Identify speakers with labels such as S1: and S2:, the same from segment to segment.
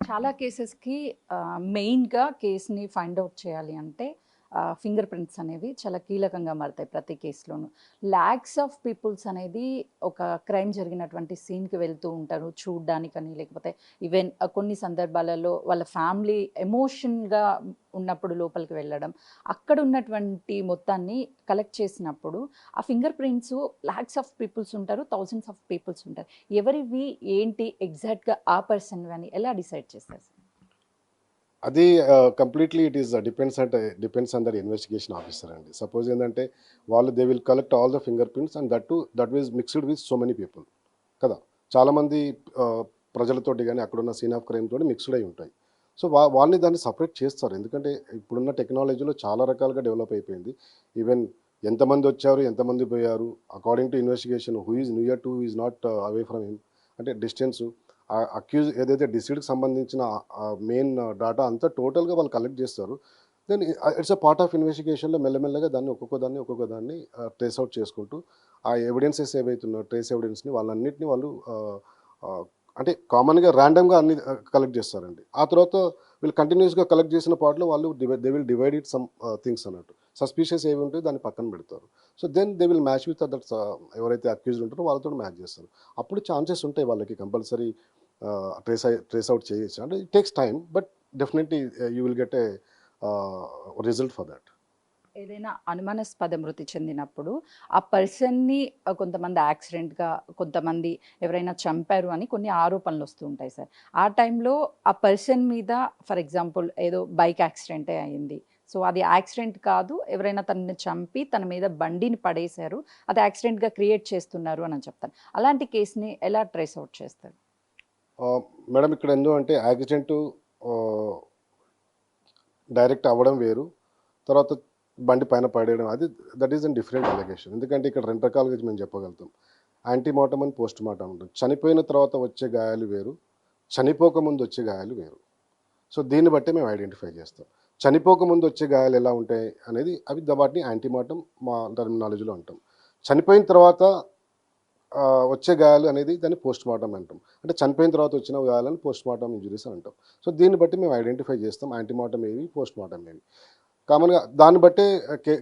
S1: చాలా కేసెస్‌కి మెయిన్‌గా కేస్‌ని find out చేయాలి అంటే ఫింగర్ ప్రింట్స్ అనేవి చాలా కీలకంగా మారతాయి ప్రతి కేస్‌లోనూ. లాక్స్ ఆఫ్ పీపుల్స్ అనేది ఒక క్రైమ్ జరిగినటువంటి సీన్‌కి వెళ్తూ ఉంటారు చూడ్డానికని, లేకపోతే ఈవెన్ కొన్ని సందర్భాలలో వాళ్ళ ఫ్యామిలీ ఎమోషన్‌గా ఉన్నప్పుడు లోపలికి వెళ్ళడం. అక్కడ ఉన్నటువంటి మొత్తాన్ని కలెక్ట్ చేసినప్పుడు ఆ finger prints lakhs of peoples ఉంటారు, థౌసండ్స్ ఆఫ్ పీపుల్స్ ఉంటారు. ఎవరివి ఏంటి ఎగ్జాక్ట్‌గా ఆ పర్సన్‌వి అని ఎలా డిసైడ్ చేస్తారు సార్?
S2: అది completely it is depends on their investigation officer అండి. సపోజ్ ఏంటంటే వాళ్ళు they will collect all the finger prints and that is mixed with so many people కదా. చాలామంది ప్రజలతోటి కానీ అక్కడున్న సీన్ ఆఫ్ క్రైమ్ తోటి మిక్స్డ్ అయి ఉంటాయి. సో వాళ్ళని దాన్ని సపరేట్ చేస్తారు. ఎందుకంటే ఇప్పుడున్న టెక్నాలజీలో చాలా రకాలుగా డెవలప్ అయిపోయింది. ఈవెన్ ఎంతమంది వచ్చారు, ఎంతమంది పోయారు, according to investigation who is near to, who is not away from him, అంటే డిస్టెన్సు, అక్యూజ్ ఏదైతే డిసీడ్కి సంబంధించిన మెయిన్ డాటా అంతా టోటల్గా వాళ్ళు కలెక్ట్ చేస్తారు. Then it's a part of ఇన్వెస్టిగేషన్లో మెల్లమెల్లగా దాన్ని ఒక్కొక్క దాన్ని ట్రేస్ అవుట్ చేసుకుంటూ ఆ ఎవిడెన్సెస్ ఏవైతున్నాయో ట్రేస్ ఎవిడెన్స్ని వాళ్ళన్నింటినీ వాళ్ళు ఆ, అంటే కామన్గా ర్యాండమ్గా అన్ని కలెక్ట్ చేస్తారండి. ఆ తర్వాత వీళ్ళు కంటిన్యూస్గా కలెక్ట్ చేసిన పార్ట్లో వాళ్ళు they will divide it some things అన్నట్టు. సస్పీషియస్ ఏవి ఉంటాయో దాన్ని పక్కన పెడతారు. So then they will match with that, ఎవరైతే అక్యూజ్డ్ ఉంటారో వాళ్ళతో మ్యాచ్ చేస్తారు. అప్పుడు ఛాన్సెస్ ఉంటాయి వాళ్ళకి కంపల్సరీ ట్రేస్ అవుట్ చేయొచ్చు. అంటే it takes time, but definitely you will get a result for that.
S1: ఏదైనా అనుమానాస్పద మృతి చెందినప్పుడు ఆ పర్సన్‌ని కొంతమంది యాక్సిడెంట్‌గా, కొంతమంది ఎవరైనా చంపారు అని కొన్ని ఆరోపణలు వస్తూ ఉంటాయి సార్. ఆ టైంలో ఆ పర్సన్ మీద ఫర్ ఎగ్జాంపుల్ ఏదో బైక్ యాక్సిడెంటే అయింది. సో, అది యాక్సిడెంట్ కాదు. ఎవరైనా తనని చంపి తన మీద బండిని పడేశారు. అది యాక్సిడెంట్‌గా క్రియేట్ చేస్తున్నారు అని చెప్తారు. అలాంటి కేస్‌ని ఎలా ట్రేస్ ఔట్ చేస్తారు?
S2: మేడం ఇక్కడ ఎందుకంటే యాక్సిడెంట్ డైరెక్ట్ అవ్వడం వేరు, తర్వాత బండి పైన పడేయడం అది that is an different allegation. ఎందుకంటే ఇక్కడ రెండు రకాలుగా మేము చెప్పగలుగుతాం. యాంటీమార్టం అని పోస్ట్ మార్టం ఉంటుంది. చనిపోయిన తర్వాత వచ్చే గాయాలు వేరు, చనిపోకముందు వచ్చే గాయాలు వేరు. సో దీన్ని బట్టి మేము ఐడెంటిఫై చేస్తాం. చనిపోకముందు వచ్చే గాయాలు ఎలా ఉంటాయి అనేది వాటిని యాంటీమార్టం మా టర్మినాలజీలో అంటాం. చనిపోయిన తర్వాత వచ్చే గాయాలు అనేది దాన్ని పోస్ట్ మార్టం అంటాం. అంటే చనిపోయిన తర్వాత వచ్చిన గాయాలను పోస్ట్ మార్టం ఇంజురీస్ అని అంటాం. సో దీన్ని బట్టి మేము ఐడెంటిఫై చేస్తాం యాంటీమార్టం ఏవి, పోస్ట్ మార్టం ఏవి. కామన్గా దాన్ని బట్టే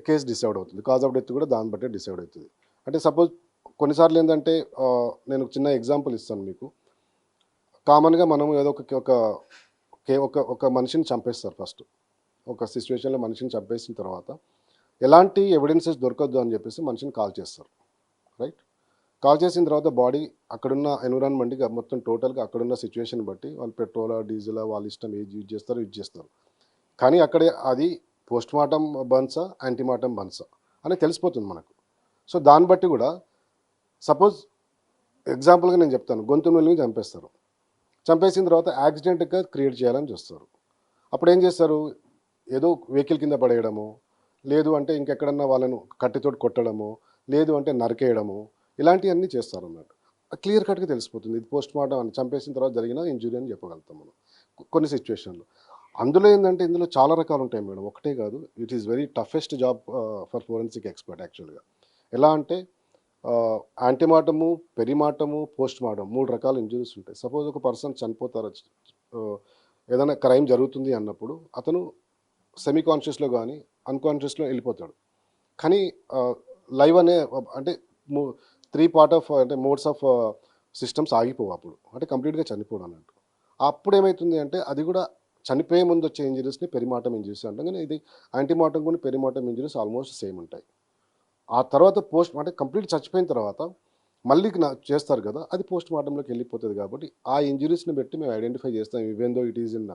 S2: కేసు డిసైడ్ అవుతుంది. కాజ్ ఆఫ్ డెత్ కూడా దాన్ని బట్టే డిసైడ్ అవుతుంది. అంటే సపోజ్ కొన్నిసార్లు ఏంటంటే నేను చిన్న ఎగ్జాంపుల్ ఇస్తాను మీకు. కామన్గా మనం ఏదో ఒక మనిషిని చంపేస్తారు ఫస్ట్. ఒక సిచ్యువేషన్లో మనిషిని చంపేసిన తర్వాత ఎలాంటి ఎవిడెన్సెస్ దొరకద్దు అని చెప్పేసి మనిషిని కాల్ చేస్తారు, రైట్. కాల్ చేసిన తర్వాత బాడీ అక్కడున్న ఎన్విరాన్మెంట్గా మొత్తం టోటల్గా అక్కడున్న సిచ్యువేషన్ బట్టి వాళ్ళు పెట్రోలా, డీజిలా, వాళ్ళ ఇష్టం ఏది యూజ్ చేస్తారు. కానీ అక్కడే అది పోస్ట్ మార్టం బర్న్సా, యాంటీమార్టం బర్న్సా అని తెలిసిపోతుంది మనకు. సో దాన్ని బట్టి కూడా సపోజ్ ఎగ్జాంపుల్గా నేను చెప్తాను, గొంతు నులిమి చంపేస్తారు. చంపేసిన తర్వాత యాక్సిడెంట్గా క్రియేట్ చేయాలని చూస్తారు. అప్పుడు ఏం చేస్తారు, ఏదో వెహికల్ కింద పడేయడము, లేదు అంటే ఇంకెక్కడన్నా వాళ్ళను కట్టితోటి కొట్టడము, లేదు అంటే నరికేయడము, ఇలాంటివన్నీ చేస్తారు అన్నట్టు. క్లియర్ కట్గా తెలిసిపోతుంది ఇది పోస్ట్ మార్టం అని, చంపేసిన తర్వాత జరిగిన ఇంజురీ అని చెప్పగలుగుతాం మనం కొన్ని సిచ్యువేషన్లో. అందులో ఏంటంటే ఇందులో చాలా రకాలు ఉంటాయి మేడం, ఒకటే కాదు. It is very toughest job for forensic expert యాక్చువల్గా. ఎలా అంటే యాంటీమార్టము, పెరిమార్టము, పోస్ట్ మార్టం మూడు రకాల ఇంజురీస్ ఉంటాయి. సపోజ్ ఒక పర్సన్ చనిపోతారు, ఏదైనా క్రైమ్ జరుగుతుంది అన్నప్పుడు అతను సెమీ కాన్షియస్లో కానీ అన్కాన్షియస్లో వెళ్ళిపోతాడు. కానీ లైవ్ అనే అంటే త్రీ పార్ట్ ఆఫ్ అంటే మోడ్స్ ఆఫ్ సిస్టమ్స్ ఆగిపోవు అప్పుడు, అంటే కంప్లీట్గా చనిపోవడం అన్నట్టు. అప్పుడు ఏమవుతుంది అంటే అది కూడా చనిపోయే ముందు వచ్చే ఇంజరీస్ని పెరిమాటం ఇంజరీస్ అంటాం. కానీ ఇది యాంటీమార్టం కూడా పెరిమాటం ఇంజరీస్ ఆల్మోస్ట్ సేమ్ ఉంటాయి. ఆ తర్వాత పోస్ట్ అంటే కంప్లీట్ చచ్చిపోయిన తర్వాత మళ్ళీ చేస్తారు కదా, అది పోస్ట్ మార్టంలోకి వెళ్ళిపోతుంది. కాబట్టి ఆ ఇంజరీస్ని బట్టి మేము ఐడెంటిఫై చేస్తాం. Even though it is in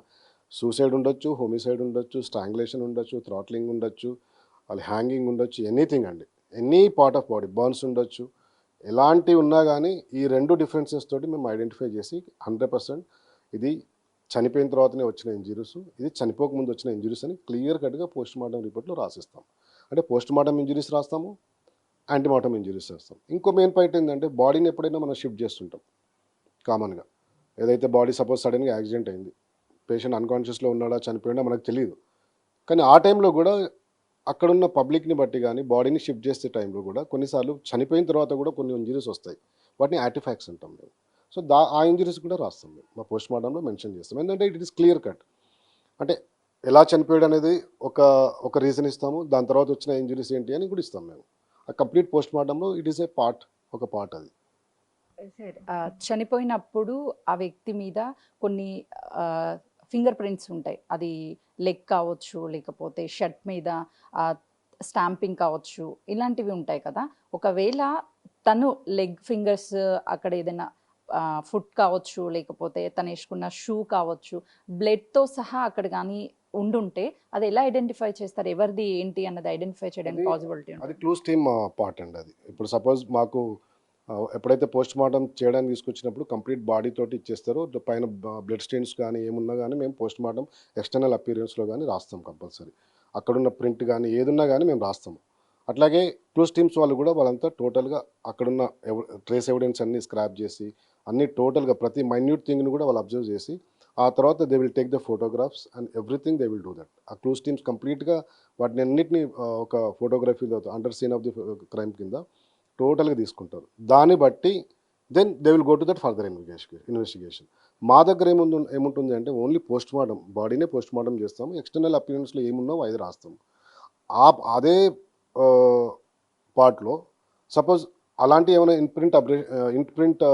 S2: suicide ఉండొచ్చు, హోమిసైడ్ ఉండొచ్చు, స్ట్రాంగులేషన్ ఉండొచ్చు, థ్రాట్లింగ్ ఉండొచ్చు, వాళ్ళు హ్యాంగింగ్ ఉండొచ్చు, ఎనీథింగ్ అండి, any part of body burns ఉండొచ్చు. ఎలాంటివి ఉన్నా కానీ ఈ రెండు డిఫరెన్సెస్ తోటి మేము ఐడెంటిఫై చేసి 100% ఇది చనిపోయిన తర్వాతనే వచ్చిన ఇంజరీస్, ఇది చనిపోకముందు వచ్చిన ఇంజరీస్ అని క్లియర్ కట్గా పోస్ట్ మార్టం రిపోర్ట్లో రాసిస్తాం. అంటే పోస్ట్ మార్టం ఇంజరీస్ రాస్తాము, యాంటీమార్టం ఇంజరీస్ రాస్తాం. ఇంకో మెయిన్ పాయింట్ ఏంటంటే బాడీని ఎప్పుడైనా మనం షిఫ్ట్ చేస్తుంటాం కామన్గా. ఏదైతే బాడీ సపోజ్ సడన్గా యాక్సిడెంట్ అయింది, పేషెంట్ అన్కాన్షియస్లో ఉన్నాడా చనిపోయినా మనకు తెలియదు. కానీ ఆ టైంలో కూడా అక్కడున్న పబ్లిక్ని బట్టి కానీ బాడీని షిఫ్ట్ చేసే టైంలో కూడా కొన్నిసార్లు చనిపోయిన తర్వాత కూడా కొన్ని ఇంజరీస్ వస్తాయి. వాటిని ఆర్టిఫాక్ట్స్ అంటాం మేము. సో ఆ ఇంజరీస్ కూడా రాస్తాం మేము మా పోస్ట్ మార్టంలో మెన్షన్ చేస్తాం. ఎందుకంటే ఇట్ ఈస్ క్లియర్ కట్. అంటే ఎలా చనిపోయాడు అనేది ఒక రీజన్ ఇస్తాము, దాని తర్వాత వచ్చిన ఇంజరీస్ ఏంటి అని కూడా ఇస్తాం మేము. ఆ కంప్లీట్ పోస్ట్ మార్టంలో ఇట్ ఈస్ ఏ పార్ట్, ఒక పార్ట్ అది.
S1: సార్ చనిపోయినప్పుడు ఆ వ్యక్తి మీద కొన్ని ఫింగర్ ప్రింట్స్ ఉంటాయి. అది లెగ్ కావచ్చు, లేకపోతే షర్ట్ మీద స్టాంపింగ్ కావచ్చు, ఇలాంటివి ఉంటాయి కదా. ఒకవేళ తను లెగ్ ఫింగర్స్ అక్కడ ఏదైనా ఫుట్ కావచ్చు, లేకపోతే తను వేసుకున్న షూ కావచ్చు, బ్లడ్తో సహా అక్కడ కానీ ఉండుంటే అది ఎలా ఐడెంటిఫై చేస్తారు? ఎవరిది ఏంటి అన్నది ఐడెంటిఫై చేయడానికి పాసిబిలిటీ
S2: అది క్లూస్ టీమ్ పార్ట్ అండి. అది ఇప్పుడు సపోజ్ మాకు ఎప్పుడైతే పోస్ట్ మార్టం చేయడానికి తీసుకొచ్చినప్పుడు కంప్లీట్ బాడీ తోటి ఇచ్చేస్తారో పైన బ్లడ్ స్టెయిన్స్ కానీ ఏమున్నా కానీ మేము పోస్ట్ మార్టం ఎక్స్టర్నల్ అపీరియన్స్లో కానీ రాస్తాం కంపల్సరీ. అక్కడున్న ప్రింట్ కానీ ఏదున్నా కానీ మేము రాస్తాము. అట్లాగే క్లూస్ టీమ్స్ వాళ్ళు కూడా వాళ్ళంతా టోటల్గా అక్కడున్న ట్రేస్ ఎవిడెన్స్ అన్ని స్క్రాప్ చేసి అన్ని టోటల్గా ప్రతి మైన్యూట్ థింగ్ని కూడా వాళ్ళు అబ్జర్వ్ చేసి ఆ తర్వాత they will take the photographs and everything they will do that. ఆ క్లూస్ టీమ్స్ కంప్లీట్గా వాటిని అన్నింటినీ ఒక ఫోటోగ్రఫీలో under scene of the crime కింద టోటల్గా తీసుకుంటారు. దాన్ని బట్టి then they will go to that further investigation. మా దగ్గర ఏముంటుంది అంటే ఓన్లీ పోస్ట్ మార్టం, బాడీనే పోస్ట్ మార్టం చేస్తాము. ఎక్స్టర్నల్ అపీరెన్స్లో ఏమున్నావు అది రాస్తాము. అదే పార్ట్లో సపోజ్ అలాంటి ఏమైనా ఇన్ప్రింట్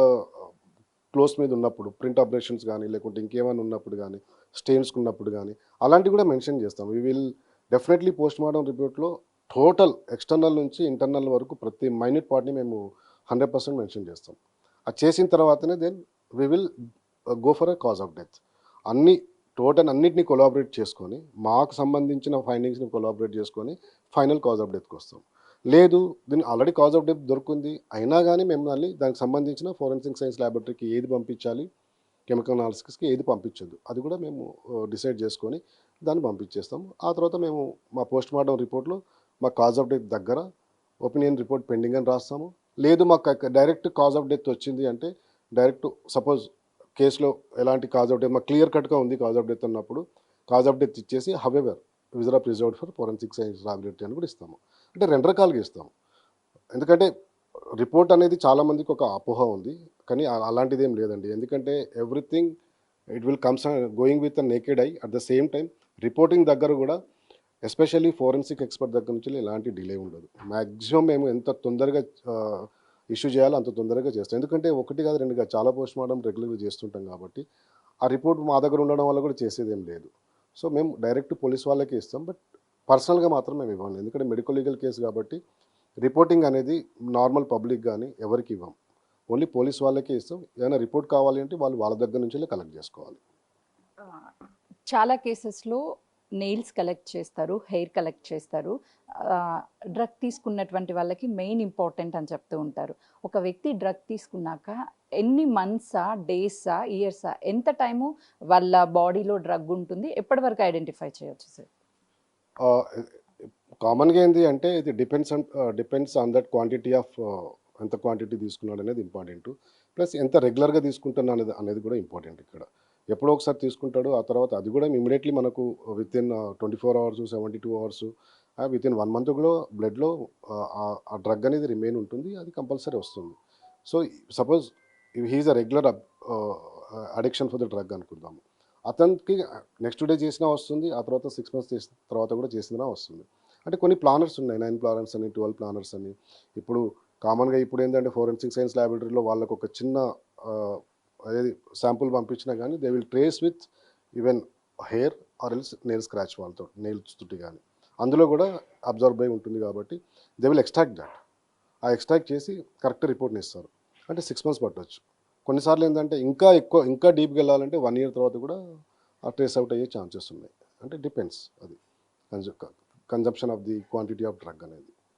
S2: క్లోజ్ మీద ఉన్నప్పుడు, ప్రింట్ ఆపరేషన్స్ కానీ లేకుంటే ఇంకేమైనా ఉన్నప్పుడు కానీ, స్టెయిన్స్కి ఉన్నప్పుడు కానీ అలాంటివి కూడా మెన్షన్ చేస్తాం. We will definitely post mortem రిపోర్ట్లో టోటల్ ఎక్స్టర్నల్ నుంచి ఇంటర్నల్ వరకు ప్రతి మైన్యూట్ పార్ట్ని మేము 100% మెన్షన్ చేస్తాం. అది చేసిన తర్వాతనే then we will go for a cause of death. అన్ని టోటల్ అన్నిటినీ కొలాబరేట్ చేసుకొని మాకు సంబంధించిన ఫైండింగ్స్ని కొలాబరేట్ చేసుకొని ఫైనల్ కాజ్ ఆఫ్ డెత్కి వస్తాం. లేదు దీన్ని ఆల్రెడీ కాజ్ ఆఫ్ డెత్ దొరుకుంది అయినా కానీ మేము మళ్ళీ దానికి సంబంధించిన ఫోరెన్సిక్ సైన్స్ ల్యాబొరేటరీకి ఏది పంపించాలి, కెమికల్ అనాలిసిస్కి ఏది పంపించద్దు, అది కూడా మేము డిసైడ్ చేసుకొని దాన్ని పంపించేస్తాము. ఆ తర్వాత మేము మా పోస్ట్ మార్టం రిపోర్ట్లో మా కాజ్ ఆఫ్ డెత్ దగ్గర ఒపీనియన్ రిపోర్ట్ పెండింగ్ అని రాస్తాము. లేదు మాకు డైరెక్ట్ కాజ్ ఆఫ్ డెత్ వచ్చింది అంటే డైరెక్ట్ సపోజ్ కేసులో ఎలాంటి కాజ్ ఆఫ్ డెత్ మాకు క్లియర్ కట్గా ఉంది కాజ్ ఆఫ్ డెత్ అన్నప్పుడు కాజ్ ఆఫ్ డెత్ ఇచ్చేసి however విజరా preserved for forensic science laboratory అని కూడా ఇస్తాము. అంటే రెండు రకాలుగా ఇస్తాము. ఎందుకంటే రిపోర్ట్ అనేది చాలామందికి ఒక అపోహ ఉంది, కానీ అలాంటిది ఏం లేదండి. ఎందుకంటే everything it will comes going with a naked I. At the same time reporting దగ్గర కూడా ఎస్పెషల్లీ ఫోరెన్సిక్ ఎక్స్పర్ట్ దగ్గర నుంచి ఎలాంటి డిలే ఉండదు. మ్యాక్సిమం మేము ఎంత తొందరగా ఇష్యూ చేయాలో అంత తొందరగా చేస్తాం. ఎందుకంటే ఒకటి కాదు రెండు కాదు చాలా పోస్ట్ మార్టం రెగ్యులర్గా చేస్తుంటాం కాబట్టి ఆ రిపోర్ట్ మా దగ్గర ఉండడం వల్ల కూడా చేసేది ఏం లేదు. సో మేము డైరెక్ట్ పోలీస్ వాళ్ళకే ఇస్తాం, బట్ పర్సనల్గా మాత్రం మేము ఇవ్వండి. ఎందుకంటే మెడికల్ లీగల్ కేసు కాబట్టి రిపోర్టింగ్ అనేది నార్మల్ పబ్లిక్ కానీ ఎవరికి ఇవ్వం, ఓన్లీ పోలీస్ వాళ్ళకే ఇస్తాం. ఏదైనా రిపోర్ట్ కావాలి అంటే వాళ్ళు వాళ్ళ దగ్గర నుంచి కలెక్ట్ చేసుకోవాలి.
S1: చాలా కేసెస్లో నెయిల్స్ కలెక్ట్ చేస్తారు, హెయిర్ కలెక్ట్ చేస్తారు. డ్రగ్ తీసుకున్నటువంటి వాళ్ళకి మెయిన్ ఇంపార్టెంట్ అని చెప్తూ ఉంటారు. ఒక వ్యక్తి డ్రగ్ తీసుకున్నాక ఎన్ని మంత్సా, డేసా, ఇయర్సా, ఎంత టైము వాళ్ళ బాడీలో డ్రగ్ ఉంటుంది, ఎప్పటి వరకు ఐడెంటిఫై చేయొచ్చు సార్?
S2: కామన్గా ఏంటి అంటే ఇది depends on that quantity of ఎంత క్వాంటిటీ తీసుకున్నాడు అనేది ఇంపార్టెంట్. ప్లస్ ఎంత రెగ్యులర్గా తీసుకుంటున్నా అనేది కూడా ఇంపార్టెంట్. ఇక్కడ ఎప్పుడో ఒకసారి తీసుకుంటాడు, ఆ తర్వాత అది కూడా ఇమీడియట్లీ మనకు with in 24 hours 72 hours with in 1 month కూడా బ్లడ్లో ఆ డ్రగ్ అనేది రిమైన్ ఉంటుంది, అది కంపల్సరీ వస్తుంది. So suppose he is a regular addiction for the drug అనుకుందాము, అతనికి నెక్స్ట్ డే చేసినా వస్తుంది, ఆ తర్వాత 6 months చేసిన తర్వాత కూడా చేసినా వస్తుంది. అంటే కొన్ని ప్లానర్స్ ఉన్నాయి, 9 planners అని 12 planners అని. ఇప్పుడు కామన్గా ఇప్పుడు ఏంటంటే ఫోరెన్సిక్ సైన్స్ ల్యాబొరేటరీలో వాళ్ళకు ఒక చిన్న అదేది శాంపుల్ పంపించినా కానీ they will trace with even hair or else nail scratch వాళ్ళతో నెయిల్స్ తోటి కానీ అందులో కూడా అబ్జర్వ్ అయి ఉంటుంది కాబట్టి దే విల్ ఎక్స్ట్రాక్ట్ దట్. ఆ ఎక్స్ట్రాక్ట్ చేసి కరెక్ట్ రిపోర్ట్ని ఇస్తారు. అంటే 6 months పట్టవచ్చు. కొన్నిసార్లు ఏంటంటే ఇంకా డీప్గా వెళ్ళాలంటే 1 year తర్వాత కూడా ఆ ట్రేస్ అవుట్ అయ్యే ఛాన్సెస్ ఉన్నాయి. అంటే డిపెండ్స్ అది consumption of the quantity of drug అనేది.